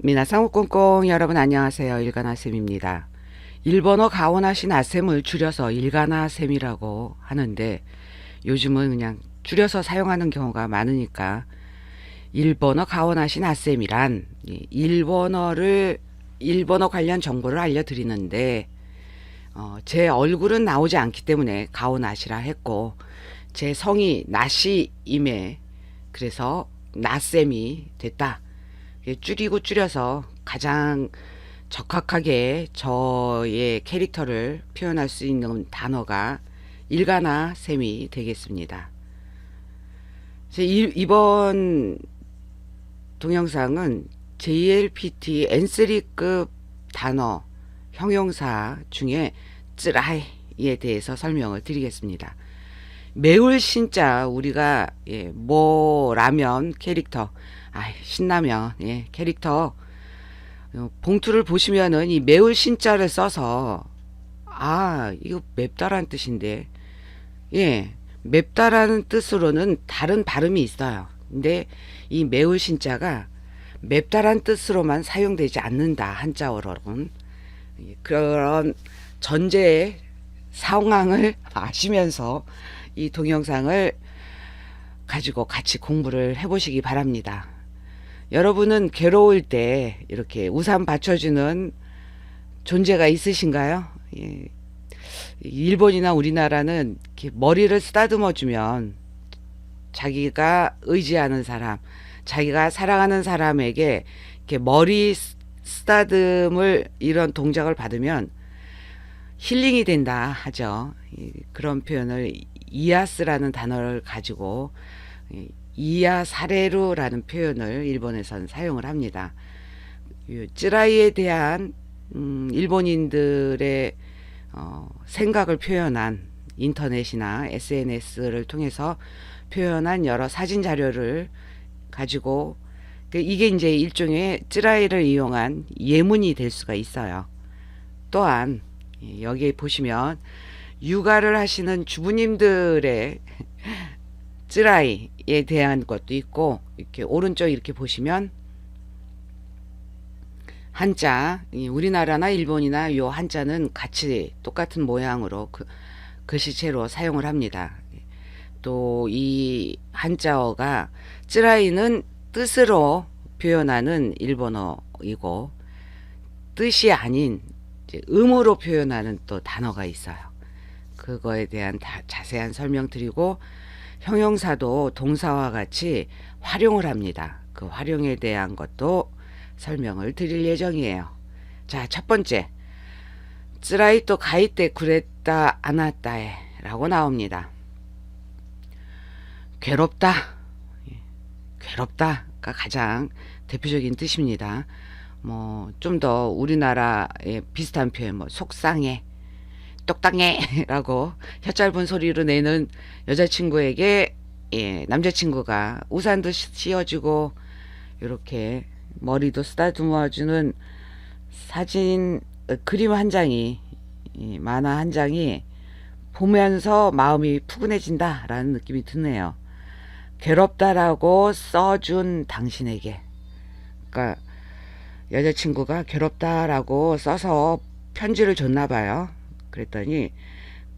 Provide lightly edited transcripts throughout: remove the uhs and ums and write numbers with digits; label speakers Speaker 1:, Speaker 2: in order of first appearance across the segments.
Speaker 1: 미나상 꽁꽁 여러분 안녕하세요. 일가나쌤입니다. 일본어 가오나시 나셈을 줄여서 일가나셈이라고 하는데 요즘은 그냥 줄여서 사용하는 경우가 많으니까 일본어 가오나시 나셈이란 일본어 관련 정보를 알려드리는데 제 얼굴은 나오지 않기 때문에 가오나시라 했고 제 성이 나시임에 그래서 나셈이 됐다. 줄이고 줄여서 가장 적합하게 저의 캐릭터를 표현할 수 있는 단어가 일가나 셈이 되겠습니다. 이번 동영상은 JLPT N3급 단어 형용사 중에 쯔라이에 대해서 설명을 드리겠습니다. 매울 신자 우리가 뭐라면 캐릭터 신라면 캐릭터 봉투를 보시면은 이 매울 신자를 써서 이거 맵다라는 뜻인데 맵다라는 뜻으로는 다른 발음이 있어요. 근데 이 매울 신자가 맵다란 뜻으로만 사용되지 않는다. 한자어로는 그런 전제 상황을 아시면서 이 동영상을 가지고 같이 공부를 해보시기 바랍니다. 여러분은 괴로울 때 이렇게 우산 받쳐주는 존재가 있으신가요? 일본이나 우리나라는 이렇게 머리를 쓰다듬어 주면 자기가 의지하는 사람, 자기가 사랑하는 사람에게 이렇게 머리 쓰다듬을 이런 동작을 받으면 힐링이 된다 하죠. 그런 표현을 이아스라는 단어를 가지고 이야사레루라는 표현을 일본에서는 사용을 합니다. 쯔라이에 대한 일본인들의 생각을 표현한 인터넷이나 SNS를 통해서 표현한 여러 사진 자료를 가지고 이게 이제 일종의 쯔라이를 이용한 예문이 될 수가 있어요. 또한 여기에 보시면 육아를 하시는 주부님들의 쯔라이에 대한 것도 있고 이렇게 오른쪽 이렇게 보시면 한자 우리나라나 일본이나 요 한자는 같이 똑같은 모양으로 글씨체로 사용을 합니다. 또 이 한자어가 쯔라이는 뜻으로 표현하는 일본어이고 뜻이 아닌 음으로 표현하는 또 단어가 있어요. 그거에 대한 자세한 설명 드리고 형용사도 동사와 같이 활용을 합니다. 그 활용에 대한 것도 설명을 드릴 예정이에요. 자, 첫 번째 쯔라이 또 가이때 구레다 아나타에 라고 나옵니다. 괴롭다가 가장 대표적인 뜻입니다. 좀 더 우리나라에 비슷한 표현 속상해, 똑당해 라고 혀 짧은 소리로 내는 여자친구에게 남자친구가 우산도 씌워주고 이렇게 머리도 쓰다듬어 주는 사진 그림 한 장이 만화 한 장이 보면서 마음이 푸근해진다 라는 느낌이 드네요. 괴롭다라고 써준 당신에게, 그러니까 여자친구가 괴롭다라고 써서 편지를 줬나봐요. 그랬더니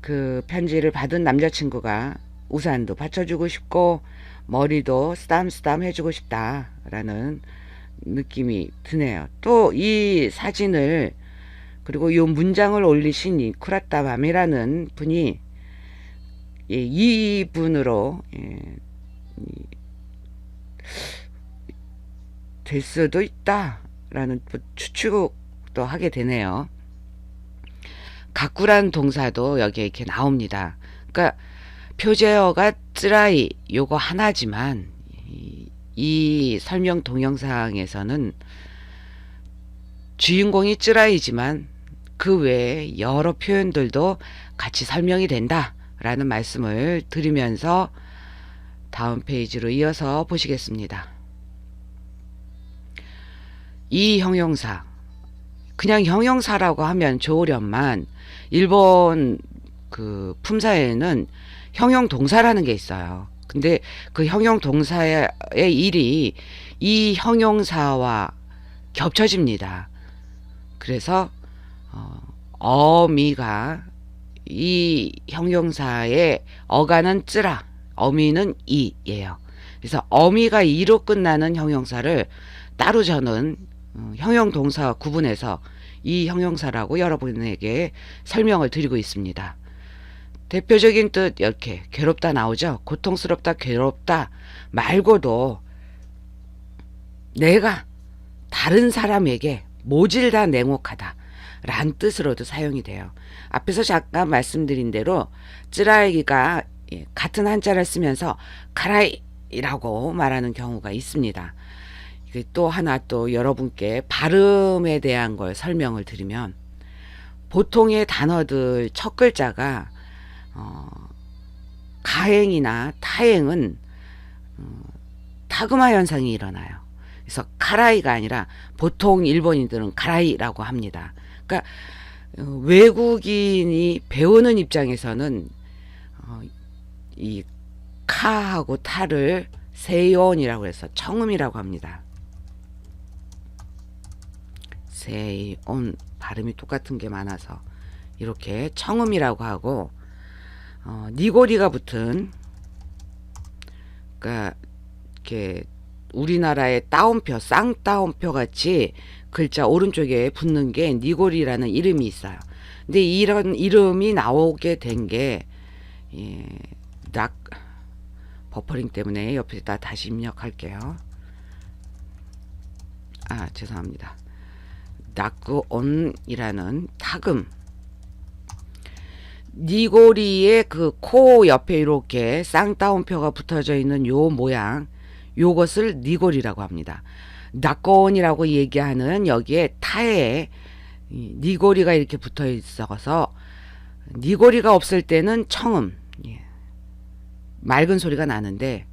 Speaker 1: 그 편지를 받은 남자친구가 우산도 받쳐주고 싶고 머리도 쓰담쓰담 해주고 싶다라는 느낌이 드네요. 또 이 사진을 그리고 이 문장을 올리신 이 쿠라타마메라는 분이 이분으로 될 수도 있다라는 추측도 하게 되네요. 가꾸란 동사도 여기에 이렇게 나옵니다. 그러니까 표제어가 쯔라이 요거 하나지만 이 설명 동영상에서는 주인공이 쯔라이지만 그 외에 여러 표현들도 같이 설명이 된다라는 말씀을 드리면서 다음 페이지로 이어서 보시겠습니다. 이 형용사 그냥 형용사라고 하면 좋으련만 일본 그 품사에는 형용 동사라는 게 있어요. 근데 그 형용 동사의 일이 이 형용사와 겹쳐집니다. 그래서 어미가 이 형용사의 어가는 쯔라, 어미는 이예요. 그래서 어미가 이로 끝나는 형용사를 따로 저는 형용동사와 구분해서 이 형용사라고 여러분에게 설명을 드리고 있습니다. 대표적인 뜻 이렇게 괴롭다 나오죠. 고통스럽다, 괴롭다 말고도 내가 다른 사람에게 모질다, 냉혹하다 라는 뜻으로도 사용이 돼요. 앞에서 잠깐 말씀드린 대로 쯔라이가 같은 한자를 쓰면서 가라이라고 말하는 경우가 있습니다. 또 하나 또 여러분께 발음에 대한 걸 설명을 드리면, 보통의 단어들 첫 글자가 가행이나 타행은 타그마 현상이 일어나요. 그래서 카라이가 아니라 보통 일본인들은 가라이라고 합니다. 그러니까 외국인이 배우는 입장에서는 이 카하고 타를 세이온이라고 해서 청음이라고 합니다. 세이온 발음이 똑같은 게 많아서 이렇게 청음이라고 하고, 니고리가 붙은, 그러니까 이렇게 우리나라의 따옴표, 쌍따옴표 같이 글자 오른쪽에 붙는 게 니고리라는 이름이 있어요. 근데 이런 이름이 나오게 된 게 버퍼링 때문에 옆에다 다시 입력할게요. 죄송합니다. 낙구온이라는 타금, 니고리의 그 코 옆에 이렇게 쌍따옴표가 붙어져 있는 요 모양, 요것을 니고리라고 합니다. 낙곤이라고 얘기하는 여기에 타에 니고리가 이렇게 붙어 있어서, 니고리가 없을 때는 청음, 맑은 소리가 나는데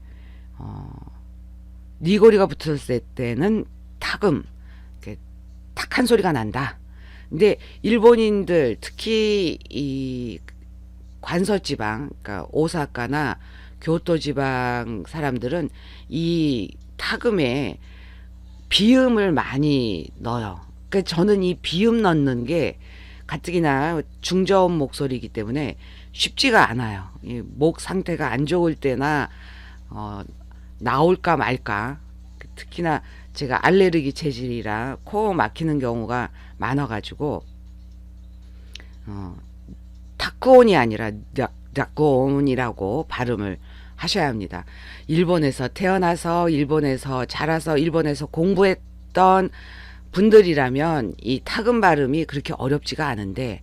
Speaker 1: 니고리가 붙었을 때는 타금, 탁한 소리가 난다. 근데 일본인들 특히 이 관서지방, 그러니까 오사카나 교토 지방 사람들은 이 타금에 비음을 많이 넣어요. 그러니까 저는 이 비음 넣는 게 가뜩이나 중저음 목소리이기 때문에 쉽지가 않아요. 이 목 상태가 안 좋을 때나 나올까 말까, 특히나 제가 알레르기 체질이라 코 막히는 경우가 많아가지고 타쿠온이 아니라 낙고온이라고 발음을 하셔야 합니다. 일본에서 태어나서 일본에서 자라서 일본에서 공부했던 분들이라면 이 타금 발음이 그렇게 어렵지가 않은데,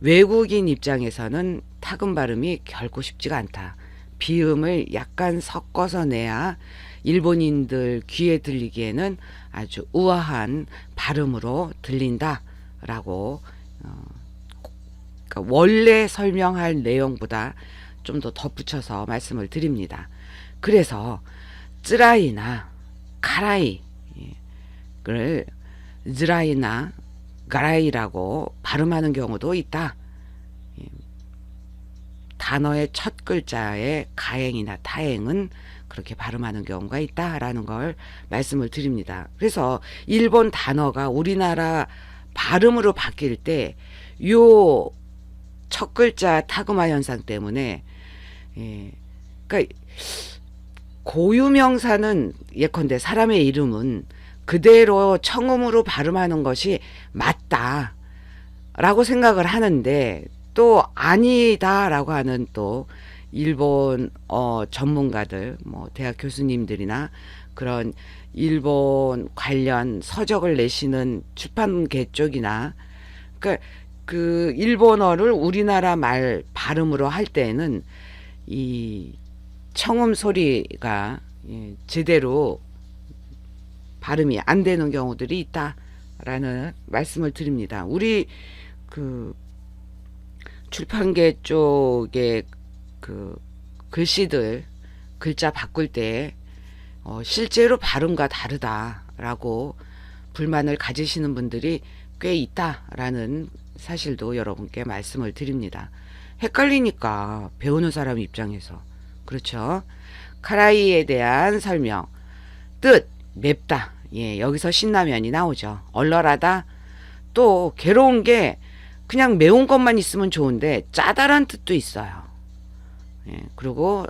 Speaker 1: 외국인 입장에서는 타금 발음이 결코 쉽지가 않다. 비음을 약간 섞어서 내야 일본인들 귀에 들리기에는 아주 우아한 발음으로 들린다라고, 그러니까 원래 설명할 내용보다 좀 더 덧붙여서 말씀을 드립니다. 그래서 쯔라이나 가라이를 즈라이나 가라이라고 발음하는 경우도 있다. 단어의 첫 글자의 가행이나 타행은 그렇게 발음하는 경우가 있다라는 걸 말씀을 드립니다. 그래서 일본 단어가 우리나라 발음으로 바뀔 때 요 첫 글자 타그마 현상 때문에, 그러니까 고유명사는 예컨대 사람의 이름은 그대로 청음으로 발음하는 것이 맞다라고 생각을 하는데, 또 아니다라고 하는 또 일본어 전문가들, 뭐 대학 교수님들이나 그런 일본 관련 서적을 내시는 출판계 쪽이나, 그러니까 그 일본어를 우리나라 말 발음으로 할 때는 이 청음 소리가 제대로 발음이 안 되는 경우들이 있다라는 말씀을 드립니다. 우리 그 출판계 쪽에 그 글씨들 글자 바꿀 때 실제로 발음과 다르다라고 불만을 가지시는 분들이 꽤 있다라는 사실도 여러분께 말씀을 드립니다. 헷갈리니까 배우는 사람 입장에서. 그렇죠. 카라이에 대한 설명. 뜻 맵다, 예, 여기서 신라면이 나오죠. 얼얼하다. 또 괴로운 게 그냥 매운 것만 있으면 좋은데 짜다란 뜻도 있어요. 예, 그리고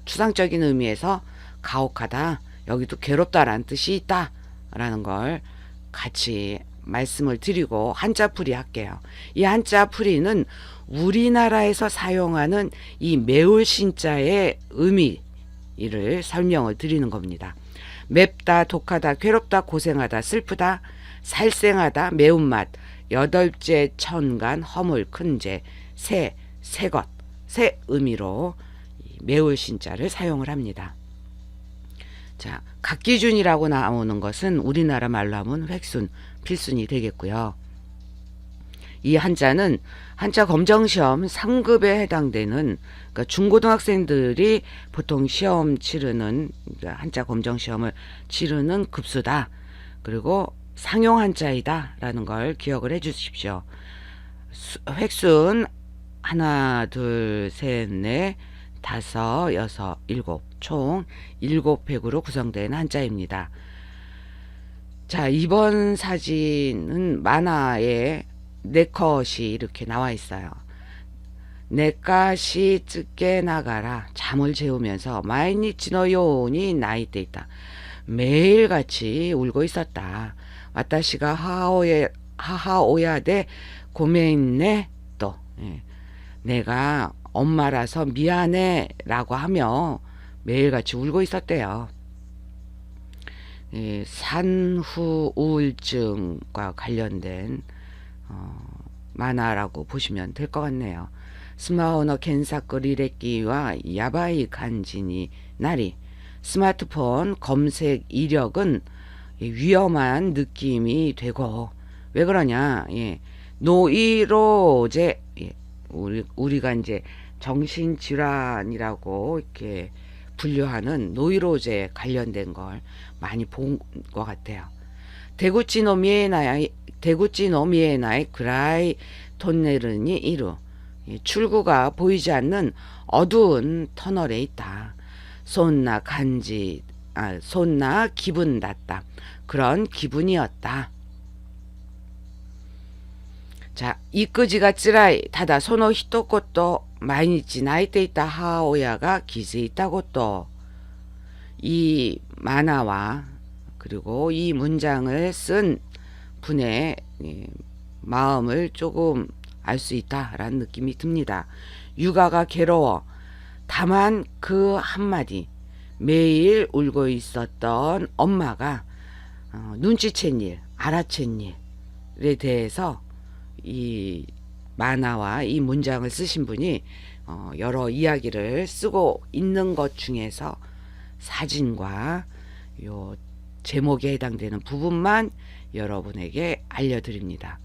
Speaker 1: 추상적인 의미에서 가혹하다. 여기도 괴롭다라는 뜻이 있다라는 걸 같이 말씀을 드리고 한자풀이 할게요. 이 한자풀이는 우리나라에서 사용하는 이 매울 신자의 의미를 설명을 드리는 겁니다. 맵다, 독하다, 괴롭다, 고생하다, 슬프다, 살생하다, 매운맛, 여덟째 천간, 허물, 큰죄, 새것, 새 의미로 매울 신자를 사용을 합니다. 자, 각기준이라고 나오는 것은 우리나라 말로 하면 획순, 필순이 되겠고요. 이 한자는 한자 검정시험 3급에 해당되는, 그러니까 중고등학생들이 보통 시험 치르는, 한자 검정시험을 치르는 급수다. 그리고 상용 한자이다 라는 걸 기억을 해 주십시오. 획순 하나, 둘, 셋, 넷, 다섯, 여섯, 일곱, 총 7획으로 구성된 한자입니다. 자, 이번 사진은 만화에 네컷이 이렇게 나와 있어요. 네컷이 쯔게 나가라. 잠을 재우면서 마이니치 노 요온이 나이테 있다. 매일같이 울고 있었다. 와타시가 하하오야데 고메인네. 또 내가 엄마라서 미안해 라고 하며 매일같이 울고 있었대요. 산후 우울증과 관련된 만화라고 보시면 될 것 같네요. 스마호노 겐사쿠 리레끼와 야바이 간지니 나리. 스마트폰 검색 이력은 위험한 느낌이 되고, 왜 그러냐? 노이로제, 우리가 이제 정신질환이라고 이렇게 분류하는 노이로제 관련된 걸 많이 본 것 같아요. 대구치 노미에나이 그라이 톤네르니 이루. 출구가 보이지 않는 어두운 터널에 있다. 손나 기분 났다. 그런 기분이었다. 자, 이끄지가 쯔라이 타다 소노 히토코토 마이니치 나이테 있다 하오야가 기세 있다고. 또 이 만화와 그리고 이 문장을 쓴 분의 마음을 조금 알 수 있다라는 느낌이 듭니다. 육아가 괴로워. 다만 그 한마디, 매일 울고 있었던 엄마가 눈치챈 일, 알아챈 일에 대해서 이 만화와 이 문장을 쓰신 분이 여러 이야기를 쓰고 있는 것 중에서 사진과 요 제목에 해당되는 부분만 여러분에게 알려드립니다.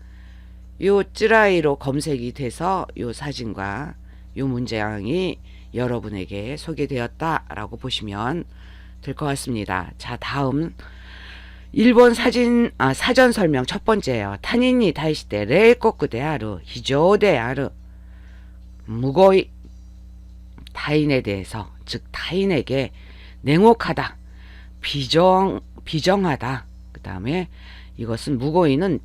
Speaker 1: 요 쯔라이로 검색이 돼서 요 사진과 요 문장이 여러분에게 소개되었다라고 보시면 될 것 같습니다. 자, 다음 일본 사전 설명 첫 번째예요. 타닌이 다이시테 레이코쿠 아루 히조데 아루. 무고이. 타인에 대해서, 즉 타인에게 냉혹하다, 비정하다. 그 다음에 이것은 무고이는